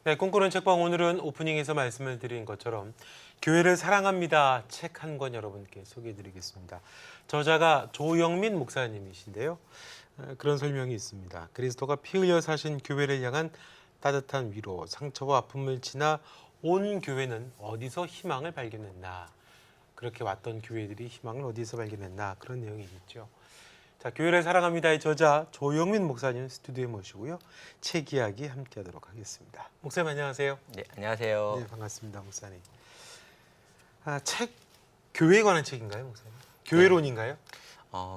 네, 꿈꾸는 책방 오늘은 오프닝에서 말씀을 드린 것처럼 교회를 사랑합니다 책 한 권 여러분께 소개해드리겠습니다. 저자가 조영민 목사님이신데요. 그런 설명이 있습니다. 그리스도가 피 흘려 사신 교회를 향한 따뜻한 위로, 상처와 아픔을 지나 온 교회는 어디서 희망을 발견했나? 그렇게 왔던 교회들이 희망을 어디서 발견했나? 그런 내용이 있죠. 자, 교회를 사랑합니다의 저자 조영민 목사님 스튜디오에 모시고요. 책 이야기 함께하도록 하겠습니다. 목사님 안녕하세요. 네, 안녕하세요. 네, 반갑습니다, 목사님. 책 교회에 관한 책인가요, 목사님? 교회론인가요?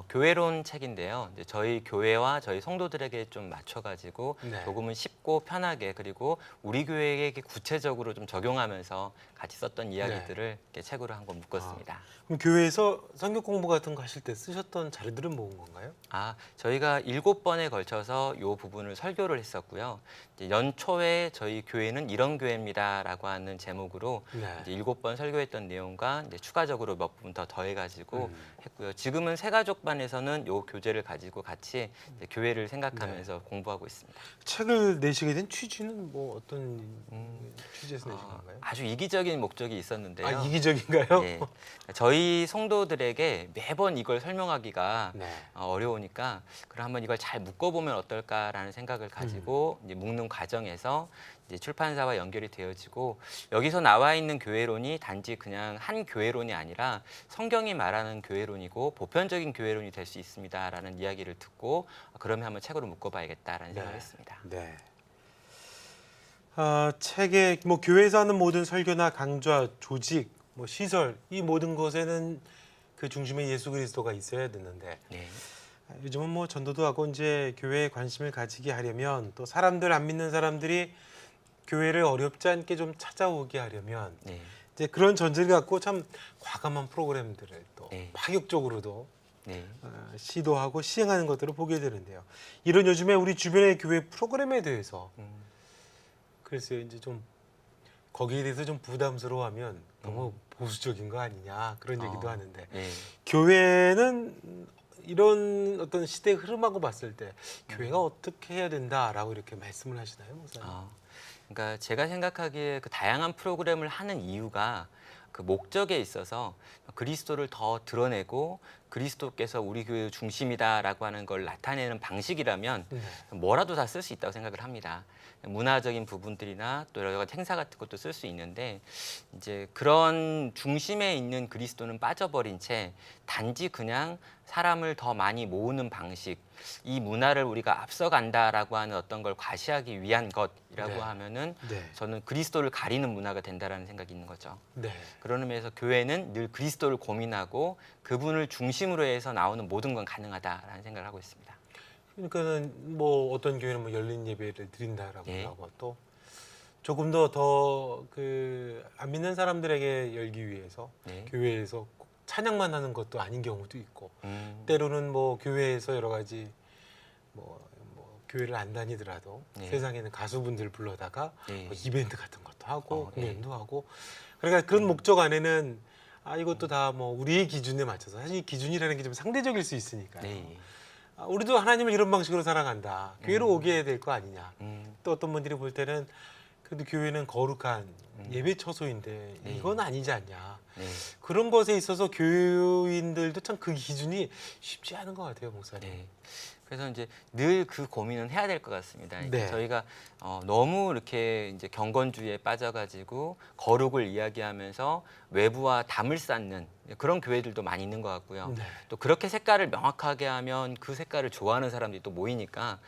교회론 책인데요. 이제 저희 교회와 저희 성도들에게 좀 맞춰가지고 네. 조금은 쉽고 편하게 그리고 우리 교회에게 구체적으로 좀 적용하면서 같이 썼던 이야기들을 이렇게 책으로 한 권 묶었습니다. 그럼 교회에서 성경 공부 같은 거 하실 때 쓰셨던 자료들은 모은 건가요? 저희가 7번에 걸쳐서 이 부분을 설교를 했었고요. 이제 연초에 저희 교회는 이런 교회입니다라고 하는 제목으로 네. 이제 7번 설교했던 내용과 이제 추가적으로 몇 부분 더 더해가지고 했고요. 지금은 새가족반에서는 이 교재를 가지고 같이 이제 교회를 생각하면서 공부하고 있습니다. 책을 내시게 된 취지는 뭐 어떤 취지에서 내신 건가요? 아주 이기적인 목적이 있었는데요. 이기적인가요? 예. 저희 성도들에게 매번 이걸 설명하기가 네. 어려우니까 그럼 한번 이걸 잘 묶어보면 어떨까라는 생각을 가지고 이제 묶는 과정에서 이제 출판사와 연결이 되어지고 여기서 나와 있는 교회론이 단지 그냥 한 교회론이 아니라 성경이 말하는 교회론이고 보편적인 교회론이 될 수 있습니다라는 이야기를 듣고 그러면 한번 책으로 묶어봐야겠다라는 생각을 했습니다. 네. 책에 뭐 교회에서 하는 모든 설교나 강좌, 조직, 뭐 시설 이 모든 것에는 그 중심에 예수 그리스도가 있어야 되는데 네. 요즘은 뭐 전도도 하고 이제 교회에 관심을 가지게 하려면 또 사람들 안 믿는 사람들이 교회를 어렵지 않게 좀 찾아오게 하려면 네. 이제 그런 전제를 갖고 참 과감한 프로그램들을 또 네. 파격적으로도 네. 시도하고 시행하는 것들을 보게 되는데요. 이런 요즘에 우리 주변의 교회 프로그램에 대해서 글쎄요, 이제 좀 거기에 대해서 좀 부담스러워하면 너무 보수적인 거 아니냐 그런 얘기도 하는데 네. 교회는 이런 어떤 시대 흐름하고 봤을 때 교회가 어떻게 해야 된다라고 이렇게 말씀을 하시나요, 목사님? 그러니까 제가 생각하기에 그 다양한 프로그램을 하는 이유가 그 목적에 있어서 그리스도를 더 드러내고 그리스도께서 우리 교회의 중심이다라고 하는 걸 나타내는 방식이라면 네. 뭐라도 다 쓸 수 있다고 생각을 합니다. 문화적인 부분들이나 또 여러 가지 행사 같은 것도 쓸 수 있는데 이제 그런 중심에 있는 그리스도는 빠져버린 채 단지 그냥 사람을 더 많이 모으는 방식, 이 문화를 우리가 앞서간다라고 하는 어떤 걸 과시하기 위한 것이라고 네. 하면은 네. 저는 그리스도를 가리는 문화가 된다라는 생각이 있는 거죠. 네. 그런 의미에서 교회는 늘 그리스도를 고민하고 그분을 중심으로 해서 나오는 모든 건 가능하다라는 생각을 하고 있습니다. 그러니까는 뭐 어떤 교회는 뭐 열린 예배를 드린다라고 예. 하고 또 조금 더 그 안 믿는 사람들에게 열기 위해서 네. 교회에서 꼭 찬양만 하는 것도 아닌 경우도 있고 음, 때로는 뭐 교회에서 여러 가지 뭐 교회를 안 다니더라도 네. 세상에는 가수분들 불러다가 네. 뭐 이벤트 같은 것도 하고 네. 공연도 하고 그러니까 그런 목적 안에는 이것도 다 뭐 우리의 기준에 맞춰서 사실 이 기준이라는 게 좀 상대적일 수 있으니까요. 네. 우리도 하나님을 이런 방식으로 사랑한다. 교회로 오게 될 거 아니냐. 또 어떤 분들이 볼 때는 그래도 교회는 거룩한 예배 처소인데 네. 이건 아니지 않냐. 네. 그런 것에 있어서 교인들도 참 그 기준이 쉽지 않은 것 같아요, 목사님. 네. 그래서 이제 늘 그 고민은 해야 될 것 같습니다. 이게 네. 저희가 너무 이렇게 이제 경건주의에 빠져가지고 거룩을 이야기하면서 외부와 담을 쌓는 그런 교회들도 많이 있는 것 같고요. 네. 또 그렇게 색깔을 명확하게 하면 그 색깔을 좋아하는 사람들이 또 모이니까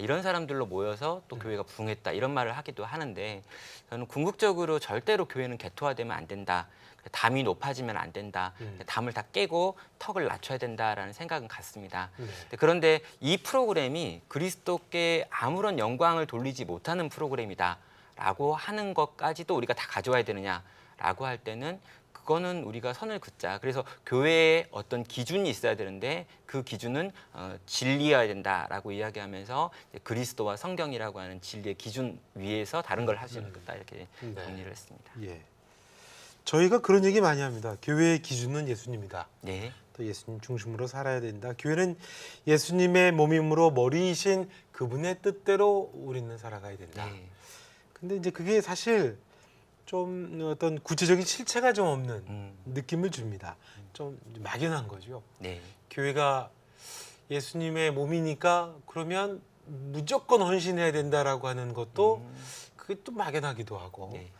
이런 사람들로 모여서 또 교회가 부흥했다 이런 말을 하기도 하는데 저는 궁극적으로 절대로 교회는 개토화되면 안 된다. 담이 높아지면 안 된다. 담을 다 깨고 턱을 낮춰야 된다라는 생각은 같습니다. 네. 그런데 이 프로그램이 그리스도께 아무런 영광을 돌리지 못하는 프로그램이다라고 하는 것까지도 우리가 다 가져와야 되느냐라고 할 때는 그거는 우리가 선을 긋자. 그래서 교회에 어떤 기준이 있어야 되는데 그 기준은 진리여야 된다라고 이야기하면서 그리스도와 성경이라고 하는 진리의 기준 위에서 다른 걸 할 수 있는 거다 이렇게 네. 정리를 했습니다. 예. 저희가 그런 얘기 많이 합니다. 교회의 기준은 예수님이다. 네. 또 예수님 중심으로 살아야 된다. 교회는 예수님의 몸이므로 머리이신 그분의 뜻대로 우리는 살아가야 된다. 네. 근데 이제 그게 사실 좀 어떤 구체적인 실체가 좀 없는 느낌을 줍니다. 좀 막연한 거죠. 네. 교회가 예수님의 몸이니까 그러면 무조건 헌신해야 된다라고 하는 것도 그게 또 막연하기도 하고 네.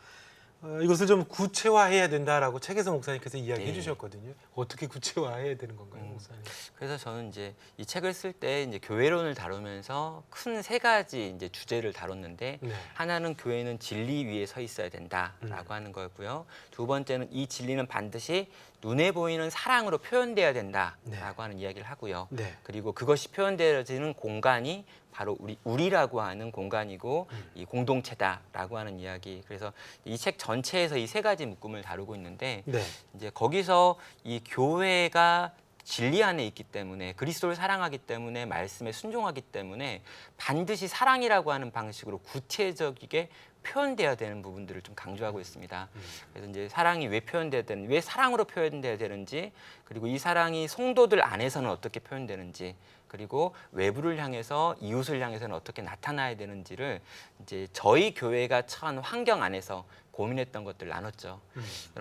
이것을 좀 구체화해야 된다라고 책에서 목사님께서 이야기해 네. 주셨거든요. 어떻게 구체화해야 되는 건가요, 목사님? 그래서 저는 이제 이 책을 쓸 때 이제 교회론을 다루면서 큰 세 가지 이제 주제를 다뤘는데 네. 하나는 교회는 진리 위에 서 있어야 된다라고 하는 거였고요. 두 번째는 이 진리는 반드시 눈에 보이는 사랑으로 표현돼야 된다라고 네. 하는 이야기를 하고요. 네. 그리고 그것이 표현되어지는 공간이 바로 우리라고 하는 공간이고 이 공동체다라고 하는 이야기. 그래서 이 책 전체에서 이 세 가지 묶음을 다루고 있는데 네. 이제 거기서 이 교회가 진리 안에 있기 때문에 그리스도를 사랑하기 때문에 말씀에 순종하기 때문에 반드시 사랑이라고 하는 방식으로 구체적이게 표현돼야 되는 부분들을 좀 강조하고 있습니다. 그래서 이제 사랑이 왜 표현돼야 되는, 왜 사랑으로 표현돼야 되는지, 그리고 이 사랑이 성도들 안에서는 어떻게 표현되는지, 그리고 외부를 향해서 이웃을 향해서는 어떻게 나타나야 되는지를 이제 저희 교회가 처한 환경 안에서 고민했던 것들을 나눴죠.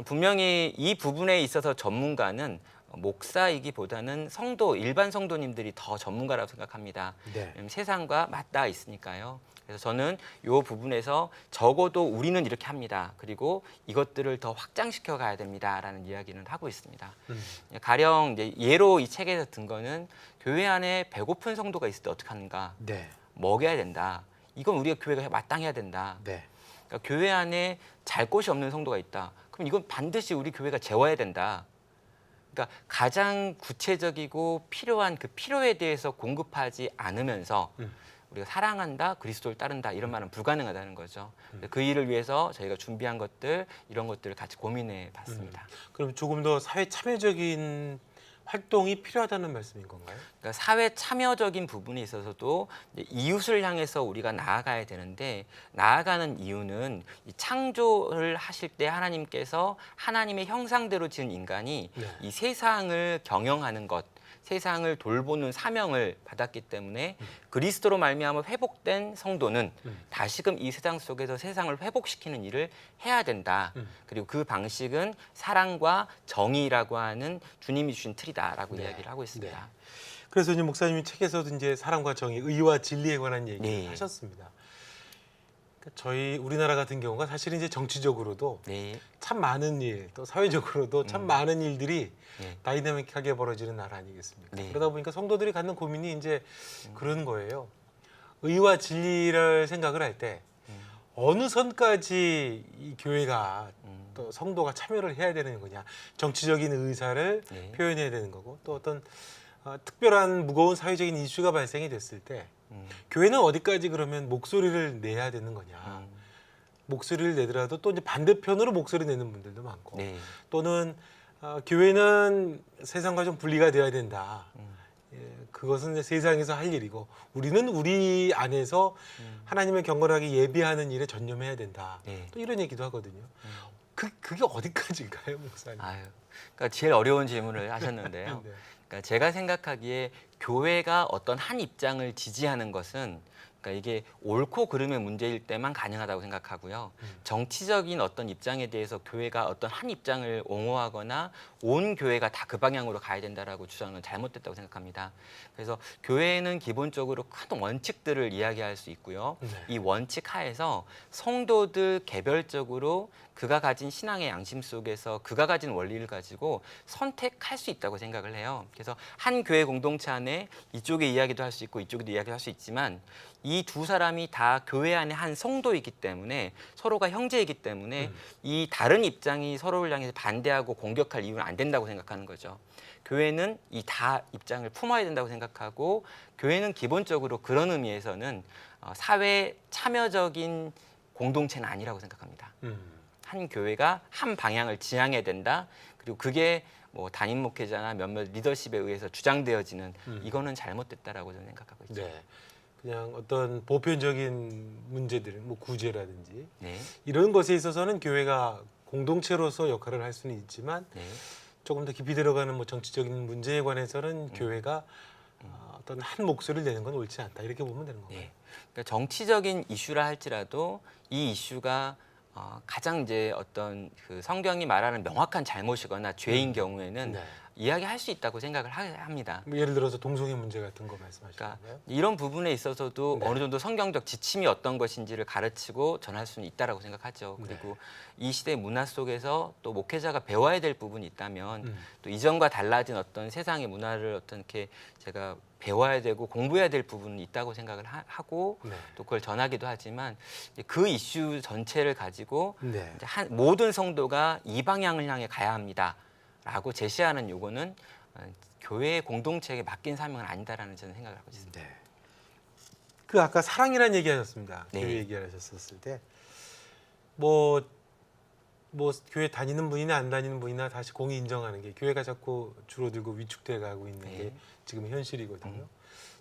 분명히 이 부분에 있어서 전문가는 목사이기보다는 성도, 일반 성도님들이 더 전문가라고 생각합니다. 네. 세상과 맞닿아 있으니까요. 그래서 저는 이 부분에서 적어도 우리는 이렇게 합니다. 그리고 이것들을 더 확장시켜 가야 됩니다라는 이야기는 하고 있습니다. 가령 이제 예로 이 책에서 든 거는 교회 안에 배고픈 성도가 있을 때 어떻게 하는가? 네. 먹여야 된다. 이건 우리가 교회가 마땅해야 된다. 네. 그러니까 교회 안에 잘 곳이 없는 성도가 있다. 그럼 이건 반드시 우리 교회가 재워야 된다. 그러니까 가장 구체적이고 필요한 그 필요에 대해서 공급하지 않으면서 우리가 사랑한다, 그리스도를 따른다 이런 말은 불가능하다는 거죠. 그 일을 위해서 저희가 준비한 것들, 이런 것들을 같이 고민해 봤습니다. 그럼 조금 더 사회 참여적인 활동이 필요하다는 말씀인 건가요? 그러니까 사회 참여적인 부분에 있어서도 이제 이웃을 향해서 우리가 나아가야 되는데, 나아가는 이유는 이 창조를 하실 때 하나님께서 하나님의 형상대로 지은 인간이 네. 이 세상을 경영하는 것, 세상을 돌보는 사명을 받았기 때문에 그리스도로 말미암아 회복된 성도는 다시금 이 세상 속에서 세상을 회복시키는 일을 해야 된다. 그리고 그 방식은 사랑과 정의라고 하는 주님이 주신 틀이다라고 네. 이야기를 하고 있습니다. 네. 그래서 이제 목사님이 책에서도 이제 사랑과 정의, 의와 진리에 관한 얘기를 네. 하셨습니다. 그러니까 저희 우리나라 같은 경우가 사실은 이제 정치적으로도 네. 참 많은 일, 또 사회적으로도 참 많은 일들이 네. 다이나믹하게 벌어지는 나라 아니겠습니까? 네. 그러다 보니까 성도들이 갖는 고민이 이제 그런 거예요. 의와 진리를 생각을 할 때 어느 선까지 이 교회가 또 성도가 참여를 해야 되는 거냐, 정치적인 의사를 네. 표현해야 되는 거고, 또 어떤 특별한 무거운 사회적인 이슈가 발생이 됐을 때 교회는 어디까지 그러면 목소리를 내야 되는 거냐. 목소리를 내더라도 또 이제 반대편으로 목소리 내는 분들도 많고, 네. 또는 교회는 세상과 좀 분리가 되어야 된다. 예, 그것은 이제 세상에서 할 일이고 우리는 우리 안에서 하나님의 경건하게 예비하는 일에 전념해야 된다. 네. 또 이런 얘기도 하거든요. 그게 어디까지일까요, 목사님? 아유, 그러니까 제일 어려운 질문을 하셨는데요. 네. 그러니까 제가 생각하기에 교회가 어떤 한 입장을 지지하는 것은, 그러니까 이게 옳고 그름의 문제일 때만 가능하다고 생각하고요. 정치적인 어떤 입장에 대해서 교회가 어떤 한 입장을 옹호하거나 온 교회가 다 그 방향으로 가야 된다라고 주장은 잘못됐다고 생각합니다. 그래서 교회는 기본적으로 큰 원칙들을 이야기할 수 있고요. 네. 이 원칙 하에서 성도들 개별적으로 그가 가진 신앙의 양심 속에서 그가 가진 원리를 가지고 선택할 수 있다고 생각을 해요. 그래서 한 교회 공동체 안에 이쪽의 이야기도 할 수 있고 이쪽에도 이야기를 할 수 있지만 이 두 사람이 다 교회 안에 한 성도이기 때문에 서로가 형제이기 때문에 이 다른 입장이 서로를 향해서 반대하고 공격할 이유는 안 된다고 생각하는 거죠. 교회는 이 다 입장을 품어야 된다고 생각하고, 교회는 기본적으로 그런 의미에서는 사회 참여적인 공동체는 아니라고 생각합니다. 한 교회가 한 방향을 지향해야 된다. 그리고 그게 뭐 담임 목회자나 몇몇 리더십에 의해서 주장되어지는, 이거는 잘못됐다라고 저는 생각하고 있죠. 네. 그냥 어떤 보편적인 문제들, 뭐 구제라든지 네. 이런 것에 있어서는 교회가 공동체로서 역할을 할 수는 있지만 네. 조금 더 깊이 들어가는 뭐 정치적인 문제에 관해서는 교회가 어떤 한 목소리를 내는 건 옳지 않다 이렇게 보면 되는 건가요? 네. 그러니까 정치적인 이슈라 할지라도 이 이슈가 가장 이제 어떤 그 성경이 말하는 명확한 잘못이거나 죄인 경우에는 네. 이야기할 수 있다고 생각을 합니다. 뭐 예를 들어서 동성애 문제 같은 거 말씀하시는 그러니까 건가요? 이런 부분에 있어서도 네. 어느 정도 성경적 지침이 어떤 것인지를 가르치고 전할 수는 있다라고 생각하죠. 네. 그리고 이 시대 문화 속에서 또 목회자가 배워야 될 부분이 있다면 음. 또 이전과 달라진 어떤 세상의 문화를 어떻게 제가 배워야 되고 공부해야 될 부분이 있다고 생각을 하고 네. 또 그걸 전하기도 하지만 이제 그 이슈 전체를 가지고 네. 이제 모든 성도가 이 방향을 향해 가야 합니다라고 제시하는 요거는 교회 공동체에게 맡긴 사명은 아니다라는 저는 생각을 하고 있습니다. 네. 그 아까 사랑이라는 얘기하셨습니다. 네. 교회 얘기하셨을 때 뭐 교회 다니는 분이나 안 다니는 분이나 다시 공이 인정하는 게 교회가 자꾸 줄어들고 위축돼 가고 있는 게 네. 지금 현실이거든요.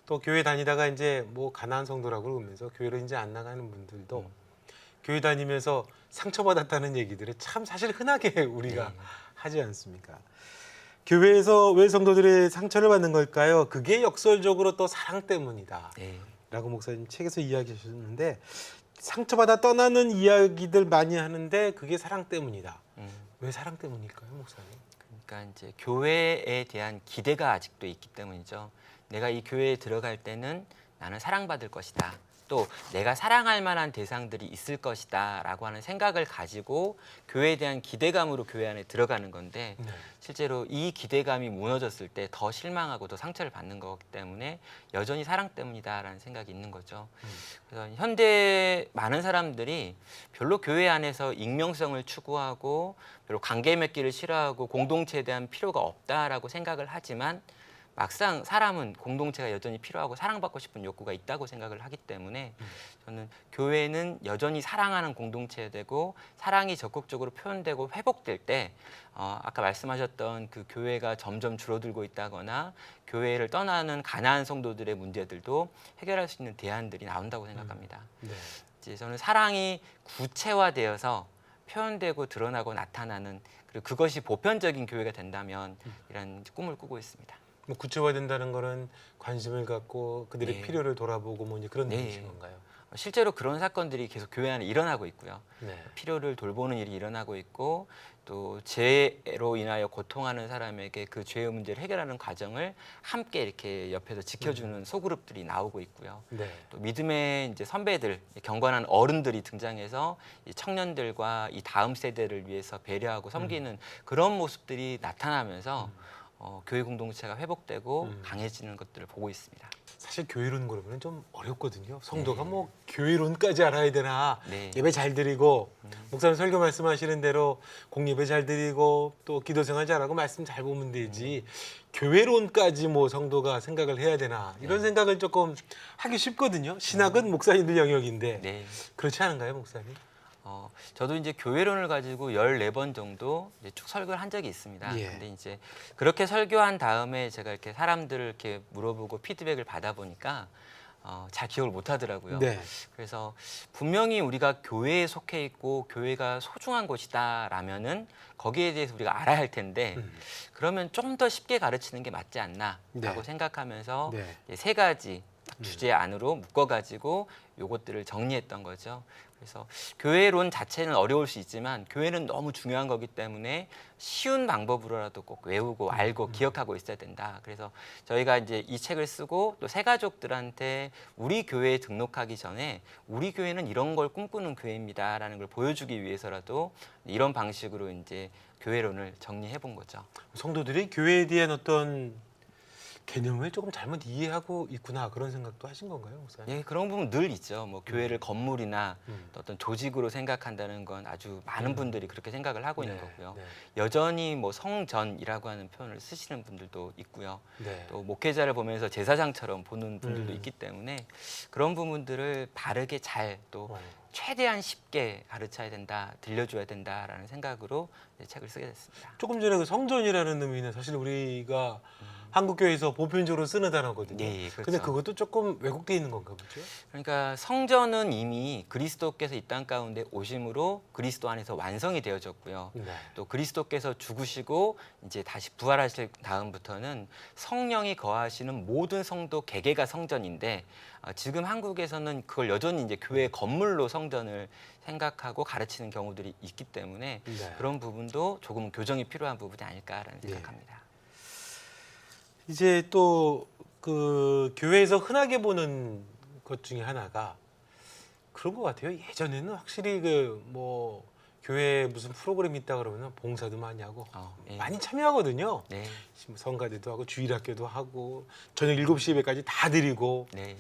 또 교회 다니다가 이제 뭐 가난한 성도라고 그러면서 교회를 이제 안 나가는 분들도 교회 다니면서 상처받았다는 얘기들을 참 사실 흔하게 우리가 네. 하지 않습니까? 교회에서 왜 성도들의 상처를 받는 걸까요? 그게 역설적으로 또 사랑 때문이다. 네. 라고 목사님 책에서 이야기하셨는데 상처받아 떠나는 이야기들 많이 하는데 그게 사랑 때문이다. 왜 사랑 때문일까요, 목사님? 그러니까 이제 교회에 대한 기대가 아직도 있기 때문이죠. 내가 이 교회에 들어갈 때는 나는 사랑받을 것이다. 또 내가 사랑할 만한 대상들이 있을 것이다라고 하는 생각을 가지고 교회에 대한 기대감으로 교회 안에 들어가는 건데 네. 실제로 이 기대감이 무너졌을 때 더 실망하고 더 상처를 받는 거기 때문에 여전히 사랑 때문이다라는 생각이 있는 거죠. 그래서 현대 많은 사람들이 별로 교회 안에서 익명성을 추구하고 별로 관계 맺기를 싫어하고 공동체에 대한 필요가 없다라고 생각을 하지만 막상 사람은 공동체가 여전히 필요하고 사랑받고 싶은 욕구가 있다고 생각을 하기 때문에 저는 교회는 여전히 사랑하는 공동체가 되고 사랑이 적극적으로 표현되고 회복될 때 아까 말씀하셨던 그 교회가 점점 줄어들고 있다거나 교회를 떠나는 가난한 성도들의 문제들도 해결할 수 있는 대안들이 나온다고 생각합니다. 네. 이제 저는 사랑이 구체화되어서 표현되고 드러나고 나타나는 그리고 그것이 보편적인 교회가 된다면 이런 꿈을 꾸고 있습니다. 뭐 구체화된다는 거는 관심을 갖고 그들의 네. 필요를 돌아보고 뭐 이제 그런 네. 뜻인 건가요? 실제로 그런 사건들이 계속 교회 안에 일어나고 있고요. 네. 필요를 돌보는 일이 일어나고 있고 또 죄로 인하여 고통하는 사람에게 그 죄의 문제를 해결하는 과정을 함께 이렇게 옆에서 지켜주는 소그룹들이 나오고 있고요. 네. 또 믿음의 이제 선배들, 경건한 어른들이 등장해서 이 청년들과 이 다음 세대를 위해서 배려하고 섬기는 그런 모습들이 나타나면서 교회 공동체가 회복되고 강해지는 것들을 보고 있습니다. 사실 교회론 그러면 좀 어렵거든요. 성도가 뭐 교회론까지 알아야 되나? 네. 예배 잘 드리고 목사님 설교 말씀하시는 대로 공예배 잘 드리고 또 기도생활 잘하고 말씀 잘 보면 되지. 교회론까지 뭐 성도가 생각을 해야 되나? 이런 생각을 조금 하기 쉽거든요. 신학은 목사님들 영역인데 네. 그렇지 않은가요, 목사님? 저도 이제 교회론을 가지고 14번 정도 이제 쭉 설교를 한 적이 있습니다. 예. 근데 이제 그렇게 설교한 다음에 제가 이렇게 사람들을 이렇게 물어보고 피드백을 받아보니까 잘 기억을 못 하더라고요. 네. 그래서 분명히 우리가 교회에 속해 있고 교회가 소중한 곳이다라면은 거기에 대해서 우리가 알아야 할 텐데 그러면 좀 더 쉽게 가르치는 게 맞지 않나라고 네. 생각하면서 네. 이제 세 가지 주제 안으로 묶어가지고 요것들을 정리했던 거죠. 그래서 교회론 자체는 어려울 수 있지만 교회는 너무 중요한 거기 때문에 쉬운 방법으로라도 꼭 외우고 알고 기억하고 있어야 된다. 그래서 저희가 이제 이 책을 쓰고 또 새가족들한테 우리 교회에 등록하기 전에 우리 교회는 이런 걸 꿈꾸는 교회입니다라는 걸 보여주기 위해서라도 이런 방식으로 이제 교회론을 정리해 본 거죠. 성도들이 교회에 대한 어떤 개념을 조금 잘못 이해하고 있구나 그런 생각도 하신 건가요, 목사님? 예, 그런 부분 늘 있죠. 뭐 교회를 건물이나 또 어떤 조직으로 생각한다는 건 아주 많은 분들이 그렇게 생각을 하고 있는 거고요. 네. 여전히 뭐 성전이라고 하는 표현을 쓰시는 분들도 있고요. 네. 또 목회자를 보면서 제사장처럼 보는 분들도 있기 때문에 그런 부분들을 바르게 잘 또 최대한 쉽게 가르쳐야 된다, 들려줘야 된다라는 생각으로 책을 쓰게 됐습니다. 조금 전에 그 성전이라는 의미는 사실 우리가 한국 교회에서 보편적으로 쓰는 단어거든요. 네, 그렇죠. 근데 그것도 조금 왜곡돼 있는 건가 보죠. 그러니까 성전은 이미 그리스도께서 이 땅 가운데 오심으로 그리스도 안에서 완성이 되어졌고요. 네. 또 그리스도께서 죽으시고 이제 다시 부활하실 다음부터는 성령이 거하시는 모든 성도 개개가 성전인데 지금 한국에서는 그걸 여전히 이제 교회 건물로 성전을 생각하고 가르치는 경우들이 있기 때문에 네. 그런 부분도 조금 교정이 필요한 부분이 아닐까라는 네. 생각합니다. 이제 또 그 교회에서 흔하게 보는 것 중에 하나가 그런 것 같아요. 예전에는 확실히 그 뭐 교회에 무슨 프로그램이 있다 그러면 봉사도 많이 하고 예. 많이 참여하거든요. 네, 성가대도 하고 주일학교도 하고 저녁 7시 예배까지 다 드리고. 네,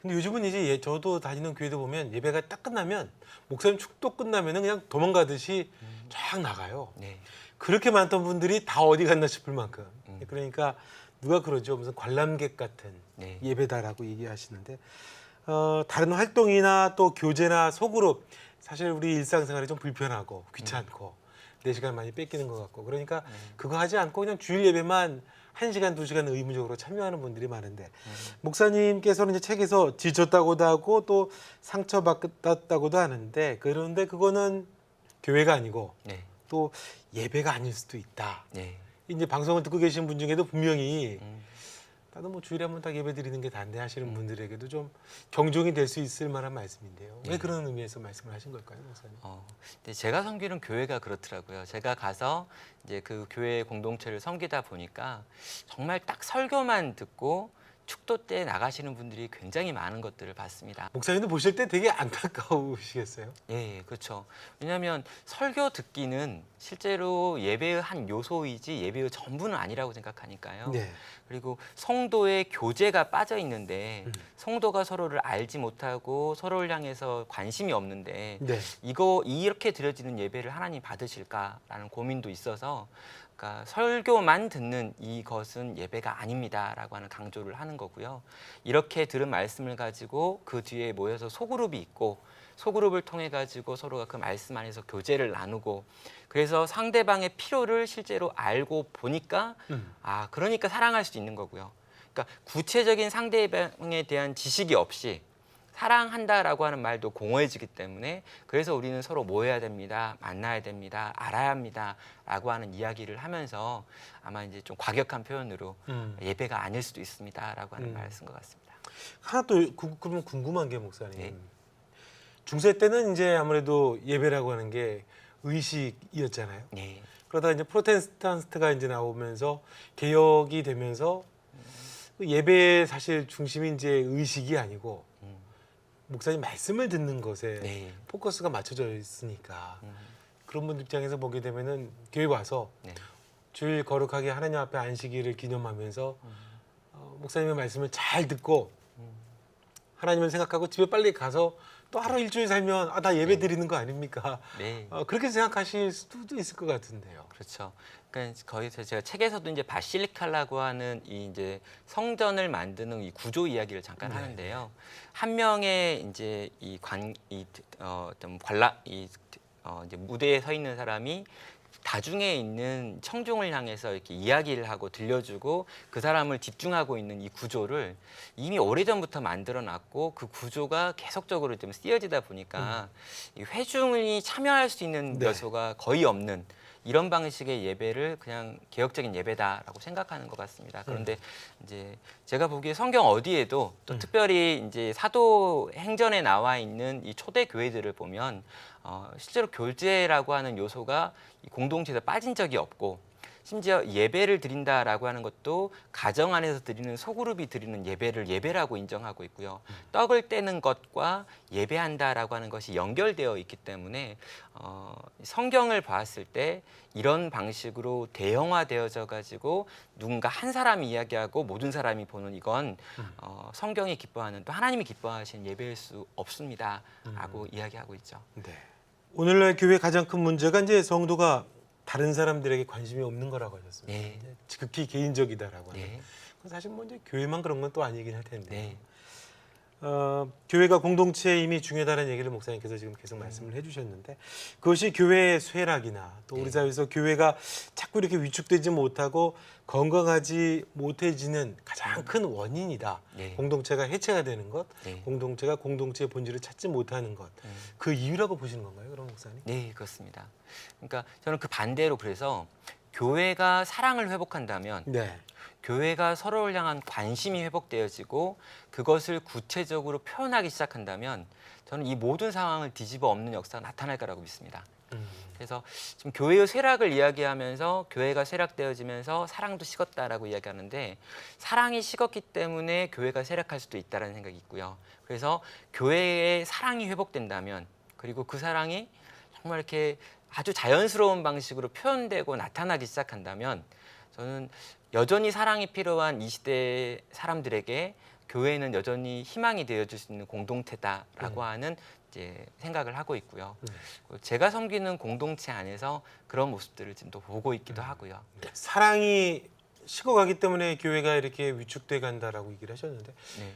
근데 요즘은 이제 저도 다니는 교회도 보면 예배가 딱 끝나면 목사님 축도 끝나면은 그냥 도망가듯이 쫙 나가요. 네. 그렇게 많던 분들이 다 어디 갔나 싶을 만큼. 그러니까 누가 그러죠. 무슨 관람객 같은 네. 예배다라고 얘기하시는데 다른 활동이나 또 교제나 소그룹 사실 우리 일상생활이 좀 불편하고 귀찮고 내 시간 많이 뺏기는 것 같고 그러니까 그거 하지 않고 그냥 주일 예배만 1시간, 2시간 의무적으로 참여하는 분들이 많은데 목사님께서는 이제 책에서 지쳤다고도 하고 또 상처받았다고도 하는데 그런데 그거는 교회가 아니고 네. 또 예배가 아닐 수도 있다. 네. 이제 방송을 듣고 계신 분 중에도 분명히 나도 뭐 주일에 한 번 딱 예배 드리는 게 다인데 하시는 분들에게도 좀 경종이 될 수 있을 만한 말씀인데요. 왜 그런 의미에서 말씀을 하신 걸까요, 목사님? 근데 제가 섬기는 교회가 그렇더라고요. 제가 가서 이제 그 교회 공동체를 섬기다 보니까 정말 딱 설교만 듣고 축도 때 나가시는 분들이 굉장히 많은 것들을 봤습니다. 목사님도 보실 때 되게 안타까우시겠어요? 예, 그렇죠. 왜냐하면 설교 듣기는 실제로 예배의 한 요소이지 예배의 전부는 아니라고 생각하니까요. 네. 그리고 성도의 교제가 빠져 있는데 성도가 서로를 알지 못하고 서로를 향해서 관심이 없는데 네. 이렇게 드려지는 예배를 하나님 받으실까라는 고민도 있어서 그러니까 설교만 듣는 이것은 예배가 아닙니다라고 하는 강조를 하는 거고요. 이렇게 들은 말씀을 가지고 그 뒤에 모여서 소그룹이 있고 소그룹을 통해 가지고 서로가 그 말씀 안에서 교제를 나누고 그래서 상대방의 필요를 실제로 알고 보니까 그러니까 사랑할 수 있는 거고요. 그러니까 구체적인 상대방에 대한 지식이 없이 사랑한다라고 하는 말도 공허해지기 때문에 그래서 우리는 서로 모여야 됩니다. 만나야 됩니다. 알아야 합니다라고 하는 이야기를 하면서 아마 이제 좀 과격한 표현으로 예배가 아닐 수도 있습니다라고 하는 말을 쓴 것 같습니다. 하나 또 그러면 궁금한 게 목사님. 네. 중세 때는 이제 아무래도 예배라고 하는 게 의식이었잖아요. 네. 그러다 이제 프로테스탄트가 이제 나오면서 개혁이 되면서 그 예배의 사실 중심이 이제 의식이 아니고 목사님 말씀을 듣는 것에 네. 포커스가 맞춰져 있으니까 그런 분 입장에서 보게 되면은 교회 와서 네. 주일 거룩하게 하나님 앞에 안식일을 기념하면서 목사님의 말씀을 잘 듣고 하나님을 생각하고 집에 빨리 가서 또 하루 일주일 살면 나 예배 드리는 거 아닙니까? 네. 그렇게 생각하실 수도 있을 것 같은데요. 그렇죠. 그러니까 거기서 제가 책에서도 이제 바실리카라고 하는 이 이제 성전을 만드는 이 구조 이야기를 잠깐 하는데요. 한 명의 이제 어떤 이제 무대에 서 있는 사람이 다중에 있는 청중을 향해서 이렇게 이야기를 하고 들려주고 그 사람을 집중하고 있는 이 구조를 이미 오래전부터 만들어놨고 그 구조가 계속적으로 좀 쓰여지다 보니까 이 회중이 참여할 수 있는 네. 요소가 거의 없는 이런 방식의 예배를 그냥 개혁적인 예배다라고 생각하는 것 같습니다. 그런데 이제 제가 보기에 성경 어디에도 또 특별히 이제 사도행전에 나와 있는 이 초대 교회들을 보면 실제로 교제라고 하는 요소가 이 공동체에서 빠진 적이 없고 심지어 예배를 드린다라고 하는 것도 가정 안에서 드리는 소그룹이 드리는 예배를 예배라고 인정하고 있고요. 떡을 떼는 것과 예배한다라고 하는 것이 연결되어 있기 때문에 성경을 봤을 때 이런 방식으로 대형화되어져 가지고 누군가 한 사람이 이야기하고 모든 사람이 보는 이건 성경이 기뻐하는 또 하나님이 기뻐하시는 예배일 수 없습니다라고 이야기하고 있죠. 네. 오늘날 교회 가장 큰 문제가 이제 성도가 다른 사람들에게 관심이 없는 거라고 하셨습니다. 네. 극히 개인적이다라고 하는. 네. 사실 뭐 이제 교회만 그런 건 또 아니긴 할 텐데. 네. 교회가 공동체의 힘이 중요하다는 얘기를 목사님께서 지금 계속 말씀을 해주셨는데 그것이 교회의 쇠락이나 또 우리 네. 사회에서 교회가 자꾸 이렇게 위축되지 못하고 건강하지 못해지는 가장 큰 원인이다. 네. 공동체가 해체가 되는 것, 네. 공동체가 공동체의 본질을 찾지 못하는 것, 그 이유라고 보시는 건가요, 그럼 목사님? 네, 그렇습니다. 그러니까 저는 그 반대로 그래서 교회가 사랑을 회복한다면 네. 교회가 서로를 향한 관심이 회복되어지고 그것을 구체적으로 표현하기 시작한다면 저는 이 모든 상황을 뒤집어 엎는 역사가 나타날 거라고 믿습니다. 그래서 지금 교회의 쇠락을 이야기하면서 교회가 쇠락되어지면서 사랑도 식었다라고 이야기하는데 사랑이 식었기 때문에 교회가 쇠락할 수도 있다는 생각이 있고요. 그래서 교회의 사랑이 회복된다면 그리고 그 사랑이 정말 이렇게 아주 자연스러운 방식으로 표현되고 나타나기 시작한다면 저는 여전히 사랑이 필요한 이 시대 사람들에게 교회는 여전히 희망이 되어줄 수 있는 공동체다라고 하는 이제 생각을 하고 있고요. 제가 섬기는 공동체 안에서 그런 모습들을 지금 또 보고 있기도 하고요. 사랑이 식어가기 때문에 교회가 이렇게 위축돼 간다라고 얘기를 하셨는데 네.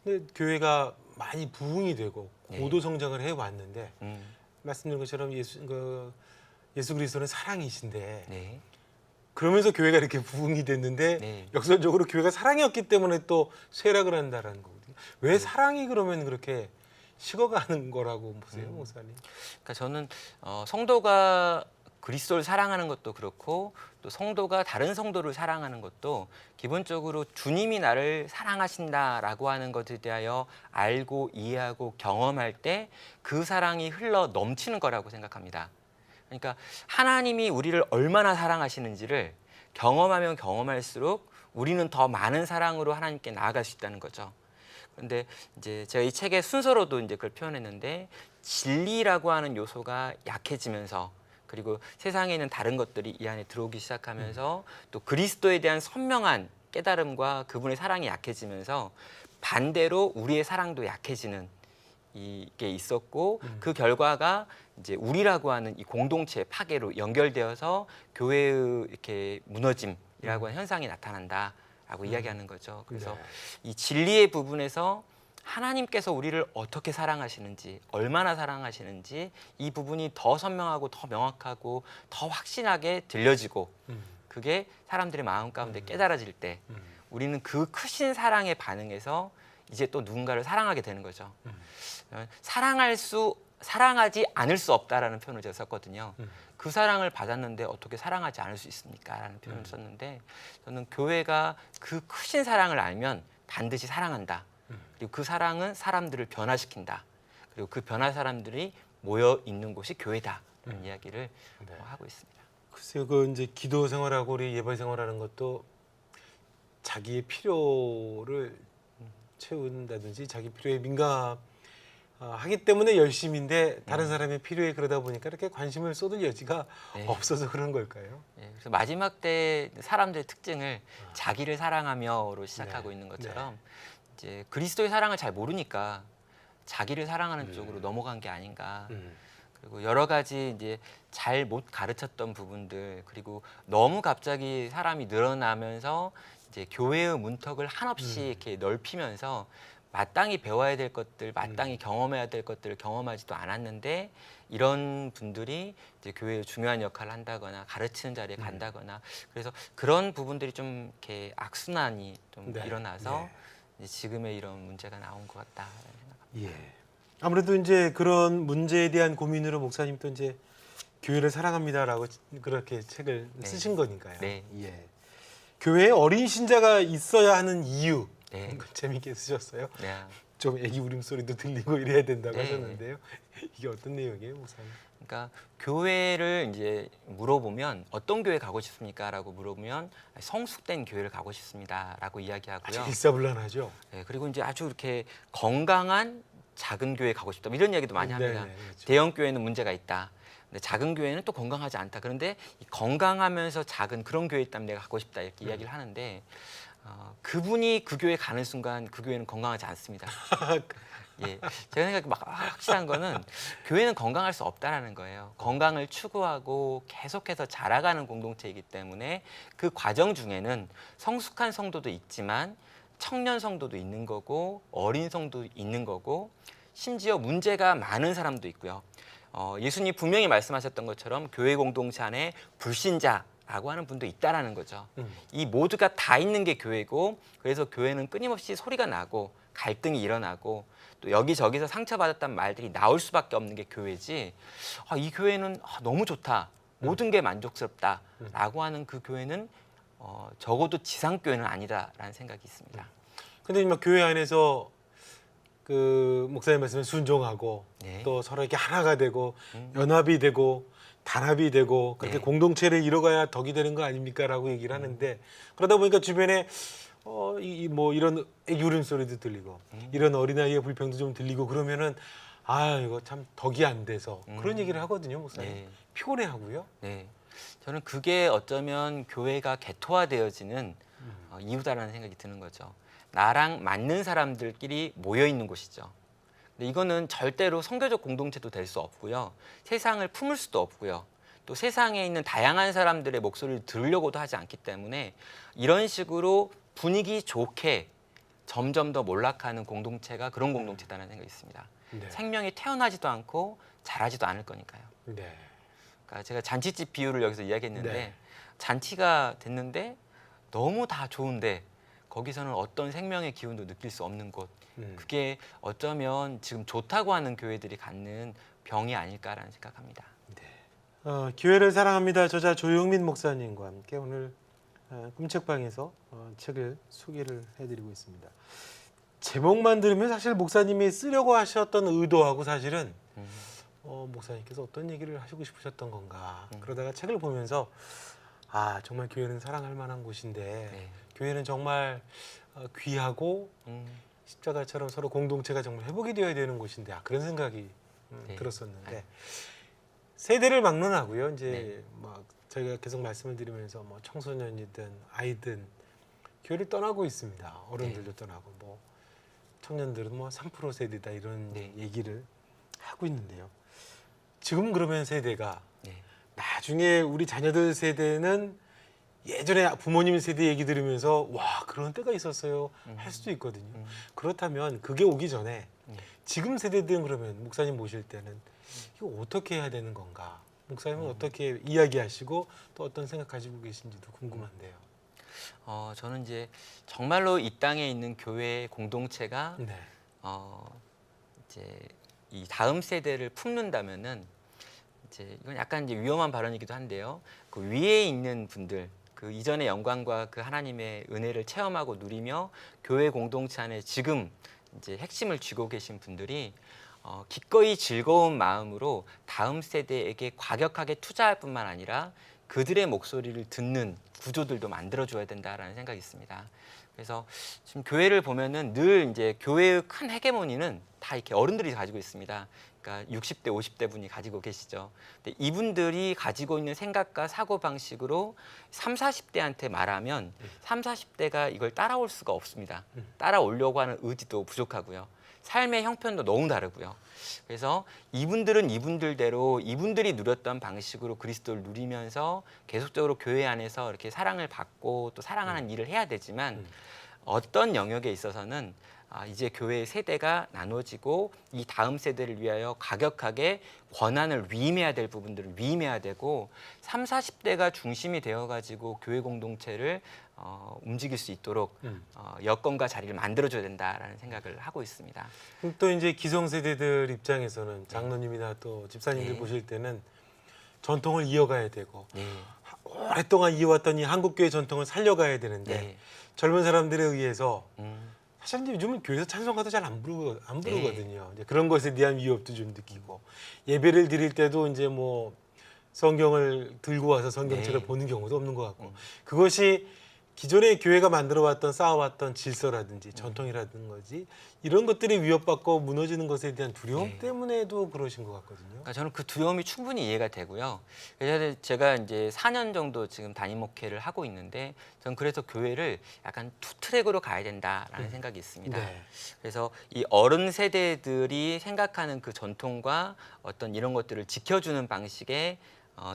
근데 교회가 많이 부흥이 되고 네. 고도 성장을 해왔는데 음, 말씀드린 것처럼 예수 그리스도는 사랑이신데 네. 그러면서 교회가 이렇게 부흥이 됐는데 네. 역설적으로 교회가 사랑이었기 때문에 또 쇠락을 한다라는 거거든요. 왜 네. 사랑이 그러면 그렇게 식어가는 거라고 보세요, 목사님? 그러니까 저는 성도가 그리스도를 사랑하는 것도 그렇고 또 성도가 다른 성도를 사랑하는 것도 기본적으로 주님이 나를 사랑하신다라고 하는 것에 대하여 알고 이해하고 경험할 때 그 사랑이 흘러 넘치는 거라고 생각합니다. 그러니까 하나님이 우리를 얼마나 사랑하시는지를 경험하면 경험할수록 우리는 더 많은 사랑으로 하나님께 나아갈 수 있다는 거죠. 그런데 이제 제가 이 책의 순서로도 이제 그걸 표현했는데 진리라고 하는 요소가 약해지면서 그리고 세상에 있는 다른 것들이 이 안에 들어오기 시작하면서 또 그리스도에 대한 선명한 깨달음과 그분의 사랑이 약해지면서 반대로 우리의 사랑도 약해지는 이게 있었고 그 결과가 이제 우리라고 하는 이 공동체의 파괴로 연결되어서 교회의 이렇게 무너짐이라고 하는 현상이 나타난다라고 이야기하는 거죠. 그래서 네. 이 진리의 부분에서 하나님께서 우리를 어떻게 사랑하시는지, 얼마나 사랑하시는지 이 부분이 더 선명하고 더 명확하고 더 확신하게 들려지고 그게 사람들의 마음 가운데 깨달아질 때 우리는 그 크신 사랑에 반응해서 이제 또 누군가를 사랑하게 되는 거죠. 사랑하지 않을 수 없다라는 표현을 제가 썼거든요. 그 사랑을 받았는데 어떻게 사랑하지 않을 수 있습니까? 라는 표현을 썼는데 저는 교회가 그 크신 사랑을 알면 반드시 사랑한다. 그리고 그 사랑은 사람들을 변화시킨다. 그리고 그 변화 사람들이 모여 있는 곳이 교회다. 이런 이야기를 네. 하고 있습니다. 글쎄요, 그 이제 기도 생활하고 우리 예배 생활하는 것도 자기의 필요를 채운다든지 자기 필요에 민감하기 때문에 열심인데 다른 사람의 필요에 그러다 보니까 이렇게 관심을 쏟을 여지가 네. 없어서 그런 걸까요? 예, 그래서 마지막 때 사람들의 특징을 자기를 사랑하며로 시작하고 네. 있는 것처럼 이제 그리스도의 사랑을 잘 모르니까 자기를 사랑하는 쪽으로 넘어간 게 아닌가. 그리고 여러 가지 이제 잘 못 가르쳤던 부분들 그리고 너무 갑자기 사람이 늘어나면서 이제 교회의 문턱을 한없이 이렇게 넓히면서 마땅히 배워야 될 것들, 마땅히 경험해야 될 것들을 경험하지도 않았는데 이런 분들이 이제 교회의 중요한 역할을 한다거나 가르치는 자리에 간다거나 그래서 그런 부분들이 좀 이렇게 악순환이 좀 네. 일어나서 네. 이제 지금의 이런 문제가 나온 것 같다라는 생각합니다. 예. 아무래도 이제 그런 문제에 대한 고민으로 목사님도 이제 교회를 사랑합니다라고 그렇게 책을 네. 쓰신 거니까요. 네. 예. 교회에 어린 신자가 있어야 하는 이유 네. 재밌게 쓰셨어요. 네. 좀 애기 울음소리도 들리고 이래야 된다고 네. 하셨는데요. 이게 어떤 내용이에요, 목사님? 그러니까 교회를 이제 물어보면 어떤 교회 가고 싶습니까?라고 물어보면 성숙된 교회를 가고 싶습니다라고 아주 이야기하고요. 일사불란하죠. 네, 그리고 이제 아주 이렇게 건강한 작은 교회 가고 싶다 이런 이야기도 많이 합니다. 네, 그렇죠. 대형 교회는 문제가 있다. 근데 작은 교회는 또 건강하지 않다. 그런데 이 건강하면서 작은 그런 교회 있다면 내가 가고 싶다 이렇게 이야기를 하는데 그분이 그 교회 가는 순간 그 교회는 건강하지 않습니다. 예, 제가 생각해 막 확실한 거는 교회는 건강할 수 없다라는 거예요. 건강을 추구하고 계속해서 자라가는 공동체이기 때문에 그 과정 중에는 성숙한 성도도 있지만 청년 성도도 있는 거고 어린 성도 있는 거고 심지어 문제가 많은 사람도 있고요. 예수님 분명히 말씀하셨던 것처럼 교회 공동체 안에 불신자라고 하는 분도 있다라는 거죠. 이 모두가 다 있는 게 교회고 그래서 교회는 끊임없이 소리가 나고 갈등이 일어나고 또 여기저기서 상처받았다는 말들이 나올 수밖에 없는 게 교회지. 이 교회는 너무 좋다. 모든 게 만족스럽다라고 하는 그 교회는 적어도 지상교회는 아니다라는 생각이 있습니다. 근데 막 교회 안에서 그 목사님 말씀에 순종하고 네. 또 서로 이렇게 하나가 되고 연합이 되고 단합이 되고 그렇게 네. 공동체를 이뤄가야 덕이 되는 거 아닙니까라고 얘기를 하는데 그러다 보니까 주변에 뭐 이런 애기 울음소리도 들리고 이런 어린아이의 불평도 좀 들리고 그러면은 이거 참 덕이 안 돼서 그런 얘기를 하거든요, 목사님. 네. 피곤해하고요. 네. 저는 그게 어쩌면 교회가 개토화되어지는 이유다라는 생각이 드는 거죠. 나랑 맞는 사람들끼리 모여 있는 곳이죠. 근데 이거는 절대로 선교적 공동체도 될 수 없고요. 세상을 품을 수도 없고요. 또 세상에 있는 다양한 사람들의 목소리를 들으려고도 하지 않기 때문에 이런 식으로 분위기 좋게 점점 더 몰락하는 공동체가 그런 공동체다라는 생각이 있습니다. 네. 생명이 태어나지도 않고 자라지도 않을 거니까요. 네. 그러니까 제가 잔치집 비유를 여기서 이야기했는데 네. 잔치가 됐는데 너무 다 좋은데 거기서는 어떤 생명의 기운도 느낄 수 없는 곳. 그게 어쩌면 지금 좋다고 하는 교회들이 갖는 병이 아닐까라는 생각합니다. 교회를 사랑합니다. 저자 조영민 목사님과 함께 오늘 꿈책방에서 책을 소개를 해드리고 있습니다. 제목만 들으면 사실 목사님이 쓰려고 하셨던 의도하고 사실은 목사님께서 어떤 얘기를 하시고 싶으셨던 건가 그러다가 책을 보면서 정말 교회는 사랑할 만한 곳인데 네. 교회는 정말 귀하고 십자가처럼 서로 공동체가 정말 회복이 되어야 되는 곳인데 그런 생각이 네. 들었었는데 세대를 막론하고요. 이제 네. 막 저희가 계속 말씀을 드리면서 뭐 청소년이든 아이든 교회를 떠나고 있습니다. 어른들도 떠나고 뭐 청년들은 뭐 3% 세대다 이런 네. 얘기를 하고 있는데요. 지금 그러면 세대가 네. 나중에 우리 자녀들 세대는 예전에 부모님 세대 얘기 들으면서 와 그런 때가 있었어요 할 수도 있거든요. 그렇다면 그게 오기 전에 지금 세대들은 그러면 목사님 모실 때는 이거 어떻게 해야 되는 건가? 목사님은 어떻게 이야기하시고 또 어떤 생각하시고 계신지도 궁금한데요. 저는 이제 정말로 이 땅에 있는 교회 공동체가 네. 이제 이 다음 세대를 품는다면은 이제 이건 약간 이제 위험한 발언이기도 한데요. 그 위에 있는 분들, 그 이전의 영광과 그 하나님의 은혜를 체험하고 누리며 교회 공동체 안에 지금 이제 핵심을 쥐고 계신 분들이 기꺼이 즐거운 마음으로 다음 세대에게 과격하게 투자할 뿐만 아니라 그들의 목소리를 듣는 구조들도 만들어줘야 된다라는 생각이 있습니다. 그래서 지금 교회를 보면은 늘 이제 교회의 큰 헤게모니는 다 이렇게 어른들이 가지고 있습니다. 그러니까 60대, 50대 분이 가지고 계시죠. 근데 이분들이 가지고 있는 생각과 사고 방식으로 3, 40대한테 말하면 3, 40대가 이걸 따라올 수가 없습니다. 따라오려고 하는 의지도 부족하고요. 삶의 형편도 너무 다르고요. 그래서 이분들은 이분들대로 이분들이 누렸던 방식으로 그리스도를 누리면서 계속적으로 교회 안에서 이렇게 사랑을 받고 또 사랑하는 일을 해야 되지만 어떤 영역에 있어서는 이제 교회의 세대가 나눠지고 이 다음 세대를 위하여 과격하게 권한을 위임해야 될 부분들을 위임해야 되고 3, 40대가 중심이 되어가지고 교회 공동체를 움직일 수 있도록 여건과 자리를 만들어줘야 된다라는 생각을 하고 있습니다. 그럼 또 이제 기성세대들 입장에서는 장로님이나 또 집사님들 네. 보실 때는 전통을 이어가야 되고 네. 오랫동안 이어왔던 이 한국교회 전통을 살려가야 되는데 네. 젊은 사람들에 의해서 음. 사실 이제 요즘은 교회에서 찬송가도 잘 안 부르거든요. 이제 그런 것에 대한 위협도 좀 느끼고 예배를 드릴 때도 이제 뭐 성경을 들고 와서 성경책을 네. 보는 경우도 없는 것 같고 그것이 기존의 교회가 만들어왔던 쌓아왔던 질서라든지 전통이라든지 이런 것들이 위협받고 무너지는 것에 대한 두려움 네. 때문에도 그러신 것 같거든요. 그러니까 저는 그 두려움이 충분히 이해가 되고요. 그래서 제가 이제 4년 정도 지금 담임 목회를 하고 있는데 저는 그래서 교회를 약간 투 트랙으로 가야 된다라는 생각이 있습니다. 네. 그래서 이 어른 세대들이 생각하는 그 전통과 어떤 이런 것들을 지켜주는 방식의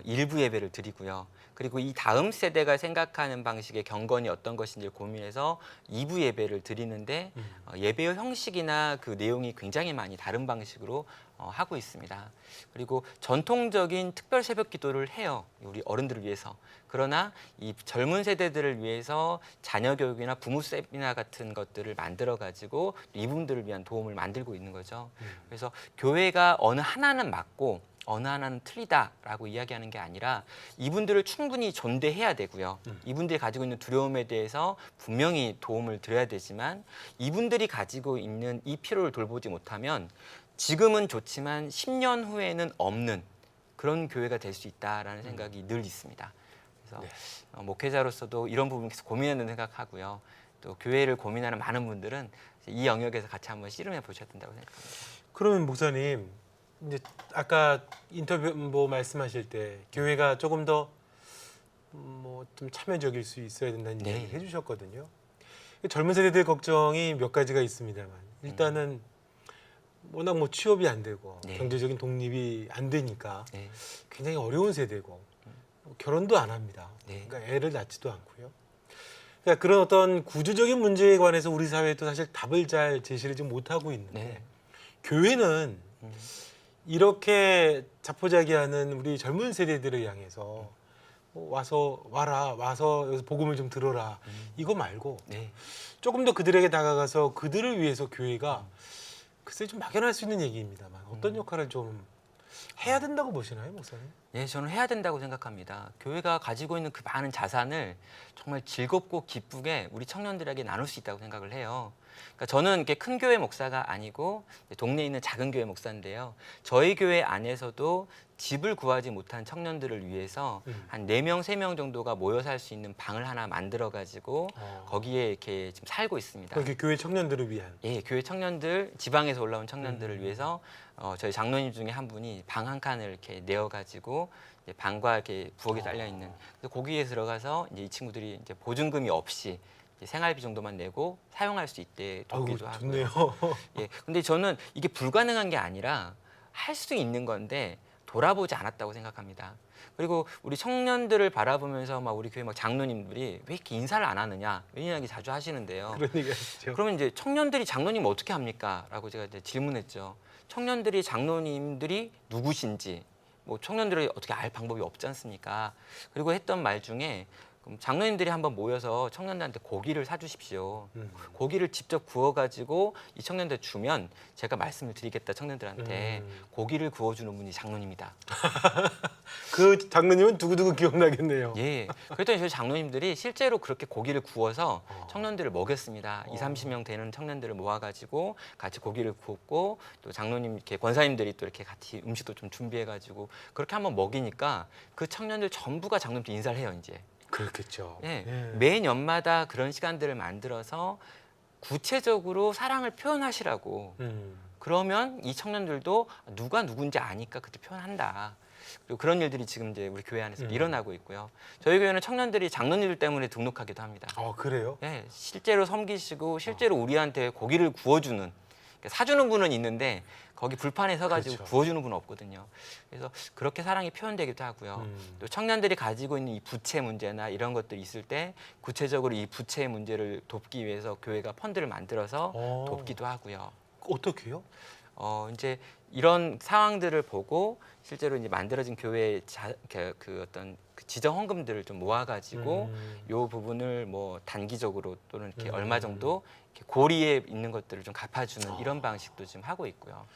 일부 예배를 드리고요. 그리고 이 다음 세대가 생각하는 방식의 경건이 어떤 것인지를 고민해서 2부 예배를 드리는데 예배의 형식이나 그 내용이 굉장히 많이 다른 방식으로 하고 있습니다. 그리고 전통적인 특별 새벽 기도를 해요. 우리 어른들을 위해서. 그러나 이 젊은 세대들을 위해서 자녀 교육이나 부모 세미나 같은 것들을 만들어 가지고 이분들을 위한 도움을 만들고 있는 거죠. 그래서 교회가 어느 하나는 맞고 어느 하나는 틀리다라고 이야기하는 게 아니라 이분들을 충분히 존대해야 되고요. 이분들이 가지고 있는 두려움에 대해서 분명히 도움을 드려야 되지만 이분들이 가지고 있는 이 필요를 돌보지 못하면 지금은 좋지만 10년 후에는 없는 그런 교회가 될 수 있다라는 생각이 늘 있습니다. 그래서 목회자로서도 이런 부분 계속 고민하는 생각하고요. 또 교회를 고민하는 많은 분들은 이 영역에서 같이 한번 씨름해 보셔야 된다고 생각합니다. 그러면 목사님 이제 아까 인터뷰 뭐 말씀하실 때 교회가 조금 더 뭐 좀 참여적일 수 있어야 된다는 네. 이야기를 해주셨거든요. 젊은 세대들 걱정이 몇 가지가 있습니다만 일단은 워낙 뭐 취업이 안 되고 네. 경제적인 독립이 안 되니까 네. 굉장히 어려운 세대고 결혼도 안 합니다. 네. 그러니까 애를 낳지도 않고요. 그러니까 그런 어떤 구조적인 문제에 관해서 우리 사회도 사실 답을 잘 제시를 좀 못하고 있는데 네. 교회는 이렇게 자포자기하는 우리 젊은 세대들을 향해서 와서 여기서 복음을 좀 들어라 이거 말고 네. 조금 더 그들에게 다가가서 그들을 위해서 교회가 글쎄 좀 막연할 수 있는 얘기입니다만 어떤 역할을 좀 해야 된다고 보시나요, 목사님? 네, 저는 해야 된다고 생각합니다. 교회가 가지고 있는 그 많은 자산을 정말 즐겁고 기쁘게 우리 청년들에게 나눌 수 있다고 생각을 해요. 그러니까 저는 이렇게 큰 교회 목사가 아니고 동네에 있는 작은 교회 목사인데요. 저희 교회 안에서도 집을 구하지 못한 청년들을 위해서 한 4명, 3명 정도가 모여 살 수 있는 방을 하나 만들어 가지고 거기에 이렇게 지금 살고 있습니다. 그렇게 교회 청년들을 위한. 예, 교회 청년들, 지방에서 올라온 청년들을 위해서 저희 장로님 중에 한 분이 방 한 칸을 이렇게 내어 가지고 방과 이렇게 부엌에 딸려 있는 그래서 거기에 들어가서 이제 이 친구들이 이제 보증금이 없이 이제 생활비 정도만 내고 사용할 수 있게 돕기도 하고요. 좋네요. 예, 근데 저는 이게 불가능한 게 아니라 할 수 있는 건데 돌아보지 않았다고 생각합니다. 그리고 우리 청년들을 바라보면서 막 우리 교회 막 장로님들이 왜 이렇게 인사를 안 하느냐 이런 이야기 자주 하시는데요. 그런 얘기 하시죠. 그러면 이제 청년들이 장로님 어떻게 합니까? 라고 제가 이제 질문했죠. 청년들이 장로님들이 누구신지 뭐 청년들이 어떻게 알 방법이 없지 않습니까? 그리고 했던 말 중에 그럼 장로님들이 한번 모여서 청년들한테 고기를 사주십시오. 고기를 직접 구워가지고 이 청년들 주면 제가 말씀을 드리겠다 청년들한테 고기를 구워주는 분이 장로님이다. 그 장로님은 두고두고 기억나겠네요. 예. 그랬더니 저희 장로님들이 실제로 그렇게 고기를 구워서 청년들을 먹였습니다. 20-30명 되는 청년들을 모아가지고 같이 고기를 구웠고 또 장로님 이렇게 권사님들이 또 이렇게 같이 음식도 좀 준비해가지고 그렇게 한번 먹이니까 그 청년들 전부가 장로님한테 인사를 해요 이제. 그렇겠죠. 예. 예. 매년마다 그런 시간들을 만들어서 구체적으로 사랑을 표현하시라고. 그러면 이 청년들도 누가 누군지 아니까 그때 표현한다. 그리고 그런 일들이 지금 이제 우리 교회 안에서 일어나고 있고요. 저희 교회는 청년들이 장로님들 때문에 등록하기도 합니다. 그래요? 예, 실제로 섬기시고 실제로 우리한테 고기를 구워주는 그러니까 사주는 분은 있는데 거기 불판에 서가지고 그렇죠. 구워주는 분은 없거든요. 그래서 그렇게 사랑이 표현되기도 하고요. 또 청년들이 가지고 있는 이 부채 문제나 이런 것들이 있을 때 구체적으로 이 부채 문제를 돕기 위해서 교회가 펀드를 만들어서 돕기도 하고요. 어떻게요? 이제 이런 상황들을 보고 실제로 이제 만들어진 교회의 그 어떤 그 지정 헌금들을 좀 모아가지고 요 부분을 뭐 단기적으로 또는 이렇게 얼마 정도 이렇게 고리에 있는 것들을 좀 갚아주는 이런 방식도 지금 하고 있고요.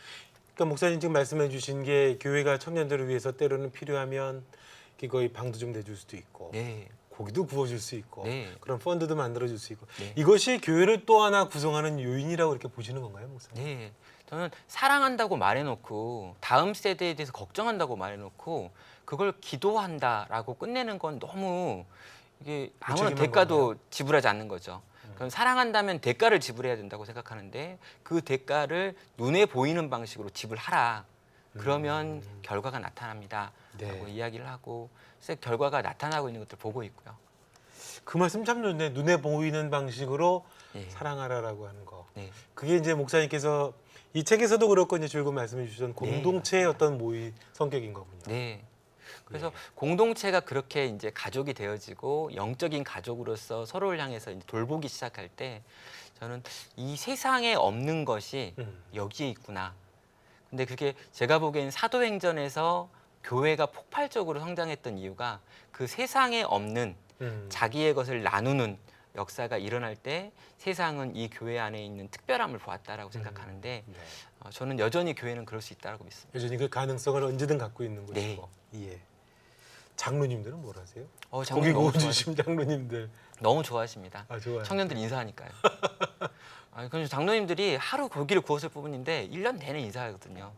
그러니까 목사님 지금 말씀해 주신 게 교회가 청년들을 위해서 때로는 필요하면 거의 방도 좀 내줄 수도 있고 네, 고기도 구워줄 수 있고 네. 그런 펀드도 만들어줄 수 있고 네. 이것이 교회를 또 하나 구성하는 요인이라고 이렇게 보시는 건가요, 목사님? 네, 저는 사랑한다고 말해놓고 다음 세대에 대해서 걱정한다고 말해놓고 그걸 기도한다라고 끝내는 건 너무 이게 아무런 무책임한 대가도 건가요? 지불하지 않는 거죠. 그럼 사랑한다면 대가를 지불해야 된다고 생각하는데 그 대가를 눈에 보이는 방식으로 지불하라. 그러면 결과가 나타납니다. 라고 네. 이야기를 하고 그래서 결과가 나타나고 있는 것들 보고 있고요. 그 말씀 참 좋네. 눈에 보이는 방식으로 네. 사랑하라라고 하는 거. 네. 그게 이제 목사님께서 이 책에서도 그렇고 이제 줄곧 말씀해 주셨던 공동체의 어떤 모의 성격인 거군요. 네. 그래서 예. 공동체가 그렇게 이제 가족이 되어지고 영적인 가족으로서 서로를 향해서 이제 돌보기 시작할 때 저는 이 세상에 없는 것이 여기에 있구나. 근데 그게 제가 보기엔 사도행전에서 교회가 폭발적으로 성장했던 이유가 그 세상에 없는 자기의 것을 나누는 역사가 일어날 때 세상은 이 교회 안에 있는 특별함을 보았다라고 생각하는데 네. 저는 여전히 교회는 그럴 수 있다고 믿습니다. 여전히 그 가능성을 언제든 갖고 있는 네. 곳이고. 예. 장로님들은 뭘 하세요? 고기 장로님 너무 구워주신 장로님들. 너무 좋아하십니다. 아, 좋아요. 청년들 인사하니까요. 그래서 장로님들이 하루 고기를 구웠을 뿐인데 1년 내내 인사하거든요.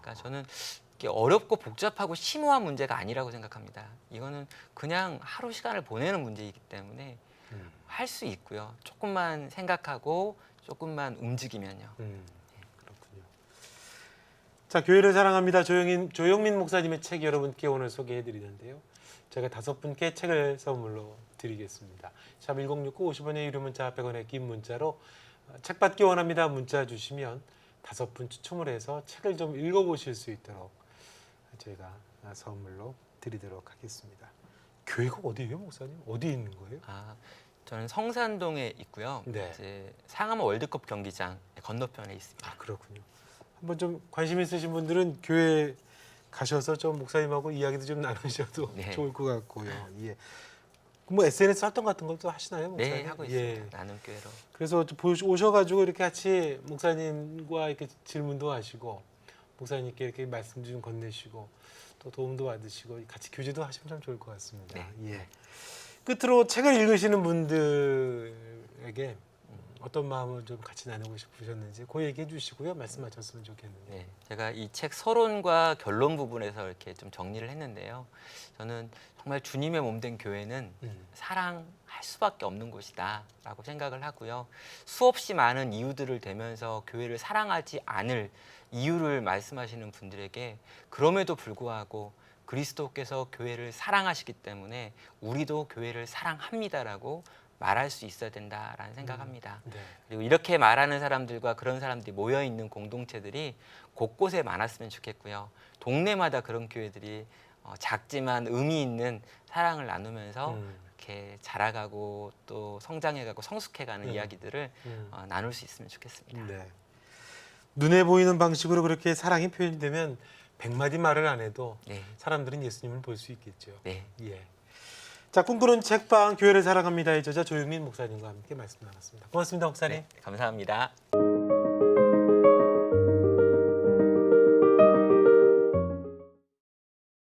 그러니까 저는 이게 어렵고 복잡하고 심오한 문제가 아니라고 생각합니다. 이거는 그냥 하루 시간을 보내는 문제이기 때문에 할 수 있고요. 조금만 생각하고 조금만 움직이면요. 그렇군요. 자, 교회를 사랑합니다. 조영민 목사님의 책 여러분께 오늘 소개해드리는데요. 제가 5분께 책을 선물로 드리겠습니다. 샵 1069 50원의 유료 문자 100원의 긴 문자로 책 받기 원합니다. 문자 주시면 5분 추첨을 해서 책을 좀 읽어보실 수 있도록 저희가 선물로 드리도록 하겠습니다. 교회가 어디예요, 목사님? 어디 있는 거예요? 저는 성산동에 있고요. 네. 이제 상암 월드컵 경기장 건너편에 있습니다. 아, 그렇군요. 한번 좀 관심 있으신 분들은 교회 가셔서 좀 목사님하고 이야기도 좀 나누셔도 네. 좋을 것 같고요. 예. 뭐 SNS 활동 같은 것도 하시나요, 목사님? 네, 하고 있습니다. 나눔 교회로. 그래서 오셔가지고 이렇게 같이 목사님과 이렇게 질문도 하시고 목사님께 이렇게 말씀 좀 건네시고 또 도움도 받으시고 같이 교제도 하시면 참 좋을 것 같습니다. 네. 예. 끝으로 책을 읽으시는 분들에게 어떤 마음을 좀 같이 나누고 싶으셨는지 그 얘기해 주시고요. 말씀하셨으면 좋겠는데. 네, 제가 이 책 서론과 결론 부분에서 이렇게 좀 정리를 했는데요. 저는 정말 주님의 몸된 교회는 사랑할 수밖에 없는 곳이다라고 생각을 하고요. 수없이 많은 이유들을 대면서 교회를 사랑하지 않을 이유를 말씀하시는 분들에게 그럼에도 불구하고 그리스도께서 교회를 사랑하시기 때문에 우리도 교회를 사랑합니다라고 말할 수 있어야 된다라는 생각합니다. 네. 그리고 이렇게 말하는 사람들과 그런 사람들이 모여 있는 공동체들이 곳곳에 많았으면 좋겠고요. 동네마다 그런 교회들이 작지만 의미 있는 사랑을 나누면서 이렇게 자라가고 또 성장해가고 성숙해가는 이야기들을 나눌 수 있으면 좋겠습니다. 네. 눈에 보이는 방식으로 그렇게 사랑이 표현이 되면 100마디 말을 안 해도 네. 사람들은 예수님을 볼 수 있겠죠. 네. 예. 자, 꿈꾸는 책방 교회를 사랑합니다의 저자 조영민 목사님과 함께 말씀 나눴습니다. 고맙습니다, 목사님. 네, 감사합니다.